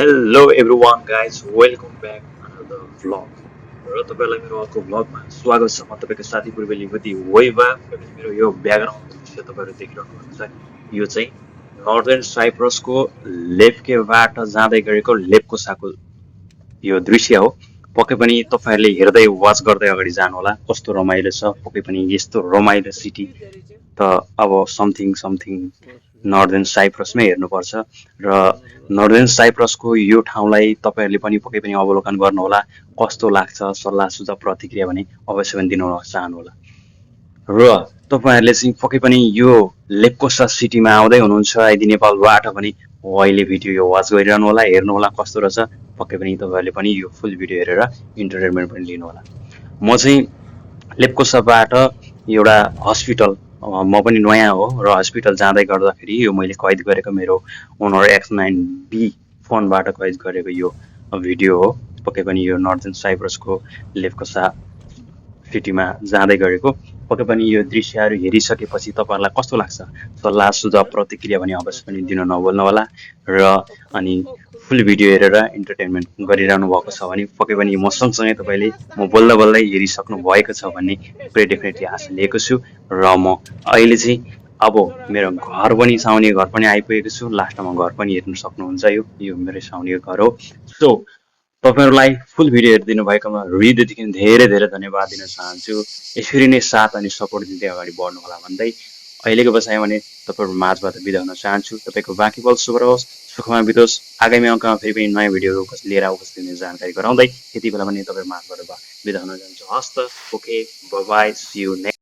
Hello everyone guys, welcome back another vlog. र तपाईलाई मेरो अर्को भ्लगमा स्वागत छ। म तपाईको साथी पूर्वेली युवती वैभा। र मेरो यो ब्याकग्राउन्डको दृश्य तपाईहरु देखिरहनु भएको छ। यो चाहिँ नर्दर्न साइप्रसको लेफ्केबाट जाँदै गरेको लेप्कोसाको यो दृश्य हो। पक्कै पनि तपाईहरुले हेर्दै वाच गर्दै अगाडि जानु होला। कस्तो रमाइलो छ, पक्कै पनि यस्तो रमाइलो सिटी त अब समथिङ नर्दर्न साइप्रसमै हेर्नुपर्छ। र नर्दर्न साइप्रसको यो ठाउँलाई तपाईहरुले पनि पक्कै पनि अवलोकन गर्नुहोला। कस्तो लाग्छ, सल्लाह सुझाव प्रतिक्रिया भने अवश्य पनि दिन चाहनुहोला। र तपाईहरुले चाहिँ पक्कै पनि यो लेप्कोसा सिटीमा आउँदै हुनुहुन्छ यदि नेपालबाट पनि अहिले भिडियो यो वाच गरिरहनु होला, हेर्नु होला कस्तो रहेछ। पक्कै पनि तपाईहरुले पनि यो फुल भिडियो हेरेर इन्टरटेनमेन्ट पनि लिनु होला। म चाहिँ लेप्कोसाबाट एउटा हस्पिटल, म पनि नयाँ हो र हस्पिटल जाँदै गर्दाखेरि यो मैले कैद गरेको मेरो ओनर X9B फोनबाट कैद गरेको यो भिडियो हो। पक्कै पनि यो नर्दर्न साइप्रसको लेप्कोसा सिटीमा जाँदै गरेको। पक्कै पनि यो दृश्यहरू हेरिसकेपछि तपाईहरुलाई कस्तो लाग्छ, सल्लाह सुझाव प्रतिक्रिया पनि अवश्य पनि दिन नभुल्नु होला। र अनि फुल भिडियो हेरेर इन्टरटेनमेन्ट गरिरहनु भएको छ भने पक्कै पनि म सँगसँगै तपाईले म बोल्दै हेरिसक्नु भएको छ भन्ने डेफिनेटली आशा लिएको छु। र म अहिले चाहिँ अब मेरो घर पनि साउने घर पनि आइपुगेको छु। लास्टमा घर पनि हेर्न सक्नुहुन्छ। यो मेरो साउने घर हो। सो तपाईहरुलाई फुल भिडियो हेरिदिनु भएकोमा हृदयदेखि धेरै धन्यवाद दिन चाहन्छु। यसरी नै साथ अनि सपोर्ट दिँदै अगाडि बढ्नु होला भन्दै अहिलेको बसाइ भने तपाईहरु माझबाट बिदा हुन चाहन्छु। तपाईको बाँकी पल शुभ रहोस्, सुखमा बितोस्। आगामी अङ्कमा फेरि पनि नयाँ भिडियोहरु लिएर उपस्थित हुने जानकारी गराउँदै यति बेला पनि तपाईहरु माझबाट बिदा हुन चाहन्छु। हस्त okay, bye bye, see you next